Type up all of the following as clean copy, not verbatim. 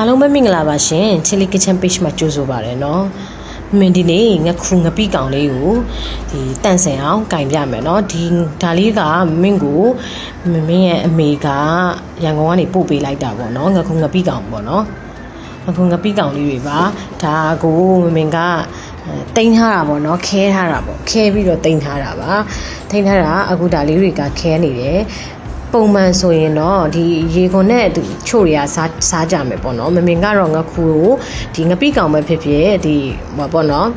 အားလုံးပဲမင်္ဂလာပါရှင် Chili Kitchen Page မှာကြိုဆိုပါရနော်မင်းဒီနေ့ငခုငပိကောင်လေးကိုဒီတန့်စင်အောင်ကင်ပြမယ်နော်ဒီဒါလေးကမင်းကိုမင်းရဲ့အမေကရန်ကုန်ကနေပို့ပေးလိုက်တာပေါ့နော်ငခုငပိကောင်ပေါ့နော်ငခုငပိကောင်လေးတွေပါဒါကိုမင်းကတိန်းထားတာပေါ့နော်ခဲထားတာပေါ့ခဲပြီးတော့တိန်းထားတာပါတိန်းထားတာအခုဒါလေးတွေကခဲနေတယ်ပုံမှန်ဆိုရင်တော့ဒီရေခွန်နဲ့သူချို့ရစားကြမယ်ပေါ့နော်မမင်ကတော့ငခုကိုဒီငပိကောင်ပဲဖြစ်ဖြစ်ဒီဟောပေါ့နော်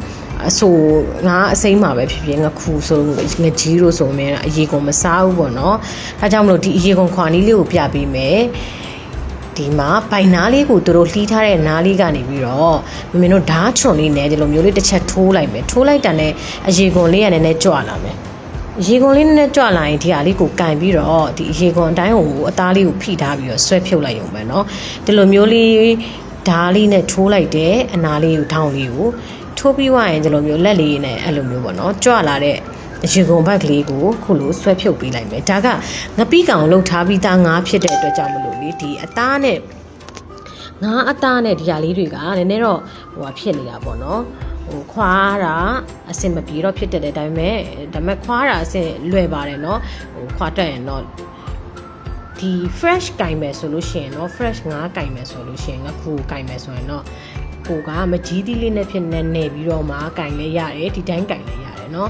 အဆိုငါအစိမ်းမှာပဲဖြစ်ဖြစ်ငခုဆိုငကြီးလို့ဆိုရင်အရေခွန်မစားဘူးပေါ့နော်ဒါကြောင့်မလို့ဒီအရေခွန်ခွာနီးလေးကိုပြပေးမယ်ဒီမှာပိုင်နားလေးကိုသူတို့လှီးထားတဲ့နားလေးကနေပြီးတော့မင်းတို့ဓာတ်ချွန်လေးနဲ့ဒီလိုမျိုးလေးတစ်ချက်ထိုးလိုက်မယ်ထိုးလိုက်တာနဲ့အရေခွန်လေးကလည်းနည်းနည်းကြွလာမယ်ရေခွန်လေးနဲ့ကြွလာရင်ဒီဟာလေးကိုကန်ပြီးတော့ဒီရေခွန်အတိုင်းကိုအသားလေးကိုဖိထားပြီးတော့ဆွဲဖြုတ်လိုက်ရုံပဲเนาะဒီလိုမျိုးလေးဓာတ်လေးနဲ့ထိုးလိုက်တဲ့အနာလေးကိုထောင်းလေးကိုထိုးပြီးွားရင်ဒီလိုမျိုးလက်လေးနဲ့အဲ့လိုမျိုးပေါ့เนาะကြွလာတဲ့ရေခွန်ဘက်ကလေးကိုခုလိုဆွဲဖြုတ်ပေးလိုက်မယ်ဒါကငပိကောင်လှုပ်ထားပြီးသားငါးဖြစ်တဲ့အတွက်ကြောင့်မလို့လေဒီအသားနဲ့ငါးအသားနဲ့ဒီဟာလေးတွေကနည်းနည်းတော့ဟိုဟာဖြစ်နေတာပေါ့เนาะခွာတာအဆင်မပြေတော့ဖြစ်တဲ့ဒါပေမဲ့ခွာတာအဆင်လွယ်ပါတယ်เนาะခွာတတ်ရင်တော့ဒီ fresh ကင်မယ်ဆိုလို့ရှိရင်เนาะ fresh ငါးကင်မယ်ဆိုလို့ရှိရင်ငါခုကင်မယ်ဆိုရင်တော့ကိုကမကြီးသီးလေးနဲ့ဖြစ်နေပြီးတော့မှကင်လဲရတယ်ဒီတိုင်းကင်လဲရတယ်เนาะ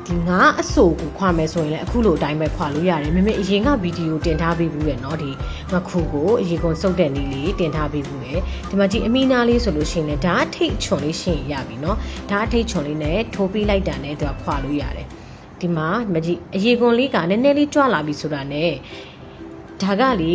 ဒီငါအဆိုကိုခွာမယ်ဆိုရင်လည်းအခုလိုအတိုင်းပဲခွာလို့ရတယ်မမေအရင်ကဗီဒီယိုတင်ထားပေးဘူးရဲ့เนาะဒီငခုကိုအရင်ကစုပ်တဲ့နည်းလေးတင်ထားပေးဘူးရဲ့ဒီမှာကြည့်အမီနာလေးဆိုလို့ရှိရင်လည်းဓာတ်ထိတ်ချွန်လေးရှင်းရပြီเนาะဓာတ်ထိတ်ချွန်လေးနဲ့ထိုးပေးလိုက်တာနဲ့သူကခွာလို့ရတယ်ဒီမှာမကြည့်အရင်ကလေးကနည်းနည်းလေးကြွလာပြီဆိုတာနဲ့ဒါကလေ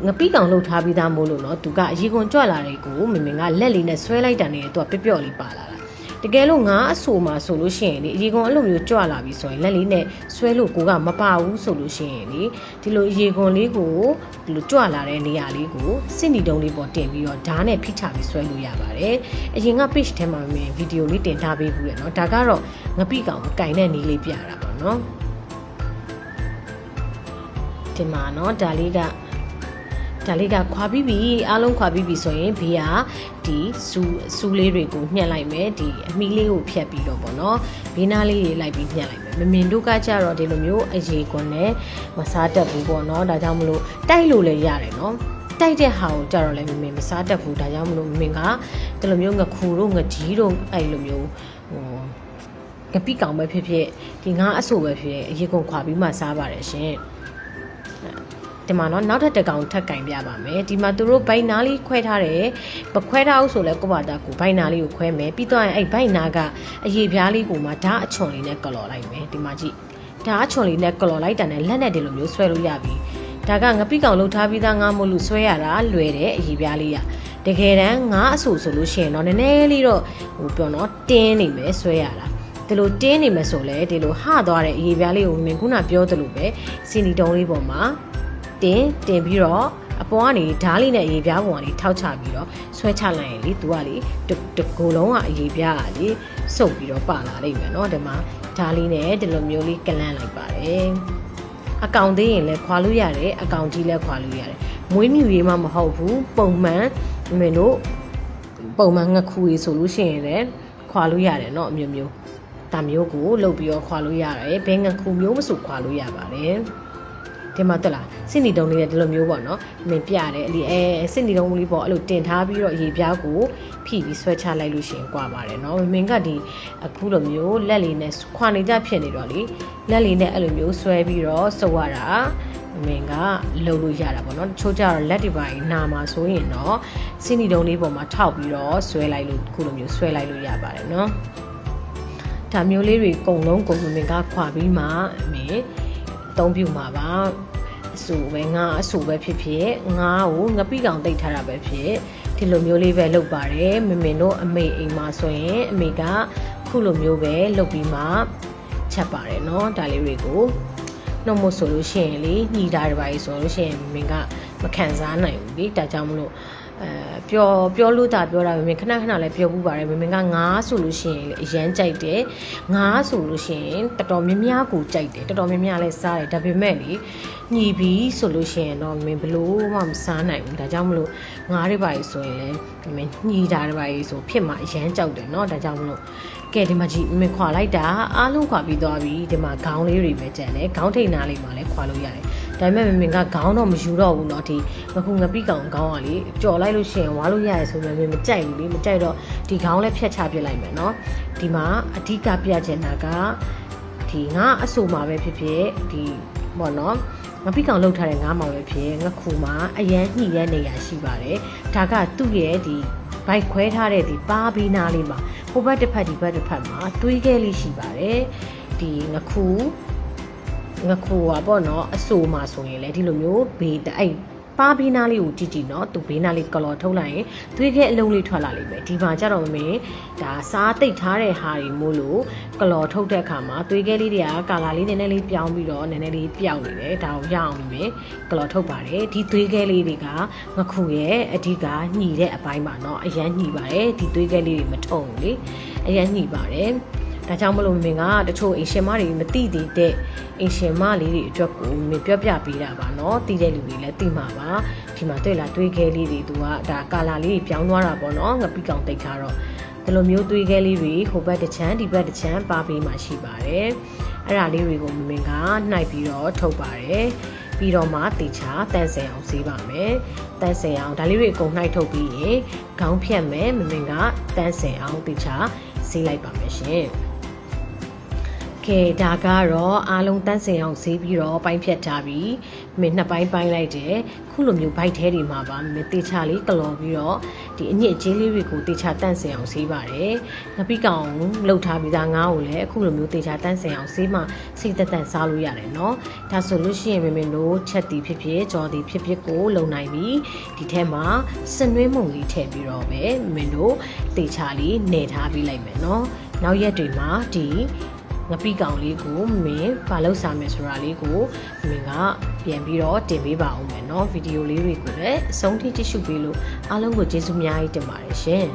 ငပိကောင်လှုပ်ထားပြီးသားမို့လို့เนาะသူကအရင်ကကြွလာတဲ့ကိုမမေကလက်လေးနဲ့ဆွဲလိုက်တာနဲ့သူကပျော့လေးပါလာတာတကယ်လို့ငါအဆိုမှာဆိုလို့ရှိရင်လေအရေခွန်အဲ့လိုမျိုးကြွလာပြီဆိုရင်လက်လေးနဲ့ဆွဲလို့ကိုကမပါဘူးဆိုလို့ရှိရင်လေဒီလိုအရေခွန်လေးကိုဒီလိုကြွလာတဲ့နေရာလေးကိုစစ်နီတုံးလေးပေါ်တင်ပြီးတော့ဓာတ်နဲ့ဖိချပြီးဆွဲလို့ရပါတယ်အရင်က page ထဲမှာမြင်ဗီဒီယိုလေးတင်ထားပေးဘူးရနော်ဒါကတော့ငပိကောင်ကိုကင်တဲ့နည်းလေးပြတာပေါ့နော်ဒီမှာနော်ဒါလေးကခွာပြီးပြီအားလုံးခွာပြီးပြီဆိုရင်ဘေးကဒီစူးလေးတွေကိုညှက်လိုက်မယ်ဒီအမီးလေးကိုဖြတ်ပြီးတော့ပေါ့နော်ဘေးနားလေးတွေလိုက်ပြီးညှက်လိုက်မယ်မမင်တို့ကကြတော့ဒီလိုမျိုးအရေကွန်နဲ့မစားတတ်ဘူးပေါ့နော်ဒါကြောင့်မလို့တိုက်လို့လည်းရတယ်နော်တိုက်တဲ့ဟာကိုကြတော့လည်းမမင်မစားတတ်ဘူးဒါကြောင့်မလို့မမင်ကဒီလိုမျိုးငခူတို့ငကြီးတို့အဲ့လိုမျိုးငပိကောင်ပဲဖြစ်ဖြစ်ဒီငါအဆိုပဲဖြစ်အရေကွန်ခွာပြီးမှစားပါတယ်ရှင်ဒီမှာနော်နောက်ထပ်တစ်ကောင်ထပ်ကင်ပြပါမယ်ဒီမှာသူတို့ဘိုင်နာလေးခွဲထားတယ်မခွဲထားဘူးဆိုလဲကိုပါတာကိုဘိုင်နာလေးကိုခွဲမယ်ပြီးတော့အဲ့ဘိုင်နာကအရေပြားလေးကိုမှဓာတ်အချွန်လေးနဲ့ကလော်လိုက်မယ်ဒီမှာကြည့်ဓာတ်အချွန်လေးနဲ့ကလော်လိုက်တာနဲ့လက်နဲ့ဒီလိုမျိုးဆွဲလို့ရပြီဒါကငပိကောင်လှုပ်ထားပြီးသားငါမို့လို့ဆွဲရတာလွယ်တယ်အရေပြားလေးကတကယ်တမ်းငါအဆူဆိုလို့ရှိရင်တော့နည်းနည်းလေးတော့ဟိုပြောနော်တင်းနေမယ်ဆွဲရတာဒီလိုတင်းနေမယ်ဆိုလဲဒီလိုဟသွားတဲ့အရေပြားလေးကိုမင်းခုနပြောသလိုပဲစီနီတုံးလေးပေါ်မှာတင်ပြီးတော့အပေါ်ကနေဓားလေးနဲ့အရေပြားပေါ်ကနေထောက်ချပြီးတော့ဆွဲချလိုက်ရင်လေသူကလေတကိုယ်လုံးကအရေပြားကလေစုပ်ပြီးတော့ပါလာလိမ့်မယ်เนาะဒီမှာဓားလေးနဲ့ဒီလိုမျိုးလေးကလန့်လိုက်ပါတယ်အကောင်သေးရင်လည်းခွာလို့ရတယ်အကောင်ကြီးလည်းခွာလို့ရတယ်မွေးမြူရေးမှမဟုတ်ဘူးပုံမှန်မင်းတို့ပုံမှန်ငခူရေးဆိုလို့ရှိရင်လည်းခွာလို့ရတယ်เนาะအမျိုးမျိုးဒါမျိုးကိုလုပ်ပြီးတော့ခွာလို့ရတယ်ဘယ်ငခူမျိုးမဆိုခွာလို့ရပါတယ်ဒီမှာတက်လာစစ်နီတုံးလေးနဲ့ဒီလိုမျိုးပေါ့နော်မင်းပြတယ်အလီစစ်နီတုံးလေးပေါ့အဲ့လိုတင်ထားပြီးတော့ရေပြားကိုဖိပြီးဆွဲချလိုက်လို့ရှိရင်ကွာပါတယ်နော်မင်းကဒီအခုလိုမျိုးလက်လေးနဲ့ခွာနေကြဖြစ်နေတော့လေလက်လေးနဲ့အဲ့လိုမျိုးဆွဲပြီးတော့စုပ်ရတာမင်းကလှုပ်လို့ရတာပေါ့နော်တချို့ကျတော့လက်တွေပိုင်းနာမှာဆိုရင်တော့စစ်နီတုံးလေးပေါ်မှာထောက်ပြီးတော့ဆွဲလိုက်လို့အခုလိုမျိုးဆွဲလိုက်လို့ရပါတယ်နော်ဒါမျိုးလေးတွေအကုန်လုံးကိုမင်းကခွာပြီးမှမင်းအသုံးပြုမှာပါအဆူပဲငါအဆူပဲဖြစ်ဖြစ်ငါ့ကိုငပိကောင်တိတ်ထားတာပဲဖြစ်ဒီလိုမျိုးလေးပဲလုပ်ပါတယ်မမင်တို့အမေအိမ်မှာဆိုရင်အမေကခုလိုမျိုးပဲလုပ်ပြီးမှချက်ပါတယ်เนาะဒါလေးတွေကိုနှုတ်မို့ဆိုလို့ရှိရင်လေညှိတာတွေပါဆိုလို့ရှိရင်မင်ကမခံစားနိုင်ဘူးလေဒါကြောင့်မလို့ ပြောလို့တာပြောတာမင်းခဏခဏလည်းပြောပူပါတယ်မင်းကငါးဆိုလို့ရှိရင်အရန်ကြိုက်တယ်ငါးဆိုလို့ရှိရင်တော်တော်များများကိုကြိုက်တယ်တော်တော်များများလည်းစားတယ်ဒါပေမဲ့လေညီပြီးဆိုလို့ရှိရင်တော့မင်းဘလို့မှမစားနိုင်ဘူးဒါကြောင့်မလို့ငါးတွေပါလေဆိုရင်လည်းမင်းညီတာတွေပါလေဆိုဖြစ်မှာအရန်ကြောက်တယ်เนาะဒါကြောင့်မလို့ကဲဒီမှာကြည့်မင်းခွာလိုက်တာအားလုံးခွာပြီးသွားပြီဒီမှာခေါင်းလေးတွေပဲကျန်တယ်ခေါင်းထိန်နာလေးမှာလည်းခွာလို့ရတယ်ဒါပေမဲ့မင်းကခေါင်းတော့မယူတော့ဘူးเนาะဒီအခုငပိကောင်ခေါင်းကလေကြော်လိုက်လို့ရှိရင်ဝါလို့ရတယ်ဆိုပေမဲ့မကြိုက်ဘူးလေမကြိုက်တော့ဒီခေါင်းလည်းဖြတ်ချပြလိုက်မယ်เนาะဒီမှာအဓိကပြချင်တာကဒီငါအဆိုမှာပဲဖြစ်ဖြစ်ဒီပေါ့เนาะငပိကောင်လှုပ်ထားတဲ့ငါမှာပဲဖြစ်ငါခုမှာအရန်ညှိတဲ့နေရာရှိပါတယ်ဒါကသူ့ရဲ့ဒီဘိုက်ခွဲထားတဲ့ဒီပါးဘီနာလေးမှာဟိုဘက်တစ်ဖက်ဒီဘက်တစ်ဖက်မှာတွေးခဲလေးရှိပါတယ်ဒီငခုอ่ะပေါ့เนาะအဆိုမှာဆိုရင်လေဒီလိုမျိုးဘေးအဲ့ပါဘီနာလေးကိုကြည့်ကြည့်เนาะသူဘေးနာလေးကလော်ထုတ်လိုက်ရင်သွေးခဲအလုံးလေးထွက်လာလိမ့်မယ်ဒီမှာကြတော့မင်းဒါစားတိတ်ထားတဲ့ဟာတွေမို့လို့ကလော်ထုတ်တဲ့အခါမှာသွေးခဲလေးတွေကကာလာလေးနည်းနည်းလေးပြောင်းပြီးတော့နည်းနည်းလေးပျောက်နေတယ်ဒါကိုရအောင်မင်းကလော်ထုတ်ပါတယ်ဒီသွေးခဲလေးတွေကငခုရဲ့အဓိကညှီတဲ့အပိုင်းပါเนาะအရန်ညှီပါတယ်ဒီသွေးခဲလေးတွေမထုံဘူးလေအရန်ညှီပါတယ်ဒါကြောင့်မလို့မင်းကတချို့အင်ရှင်မတွေမသိသေးတဲ့အင်ရှင်မလေးတွေအတွက်ကိုမင်းပြောပြပေးတာပါเนาะသိတဲ့လူတွေလည်းသိမှာပါဒီမှာတွေ့လားတွေးခဲလေးတွေသူကဒါကာလာလေးတွေပြောင်းသွားတာပေါ့เนาะငပိကောင်တိတ်ထားတော့ဒီလိုမျိုးတွေးခဲလေးတွေဟိုဘက်တစ်ချမ်းဒီဘက်တစ်ချမ်းပါပေးမှရှိပါတယ်အဲ့ဒါလေးတွေကိုမင်းကနှိုက်ပြီးတော့ထုတ်ပါတယ်ပြီးတော့မှတေချာတန့်စင်အောင်ဆေးပါမယ်တန့်စင်အောင်ဒါလေးတွေအကုန်နှိုက်ထုတ်ပြီးရင်ခေါင်းဖြတ်မယ်မင်းကတန့်စင်အောင်တေချာဆေးလိုက်ပါမယ်ရှင်ကဲဒါကတော့အားလုံးတန်းစင်အောင်ဈေးပြီးတော့ပိုင်းဖြတ်ထားပြီးမင်းနှစ်ပိုင်းပိုင်းလိုက်တယ်ခုလိုမျိုးဘိုက်ထဲတွေမှာပါမင်းတေချာလေးကလော်ပြီးတော့ဒီအညစ်အကြေးလေးတွေကိုတေချာတန်းစင်အောင်ဈေးပါတယ်ငပိကောင်လှုပ်ထားပြီးသားငါးကိုလည်းအခုလိုမျိုးတေချာတန်းစင်အောင်ဈေးမှစိတ်သက်သက်စားလို့ရတယ်เนาะဒါဆိုလို့ရှိရင်မင်းတို့ချက်တီဖြစ်ဖြစ်ကြော်တီဖြစ်ဖြစ်ကိုလုံနိုင်ပြီဒီထဲမှာစနွေးမုံလေးထည့်ပြီးတော့ပဲမင်းတို့တေချာလေးနှည့်ထားပြီးလိုက်မယ်เนาะနောက်ရက်တွေမှာဒီငပိကောင်လေးကိုမင်းဘာလို့စားမယ်ဆိုတာလေးကိုမင်းကပြန်ပြီးတော့တင်ပေးပါအောင်မယ်เนาะဗီဒီယိုလေးတွေကိုလည်းအဆုံးထိကြည့်ရှုပေးလို့အားလုံးကိုကျေးဇူးအများကြီးတင်ပါတယ်ရှင်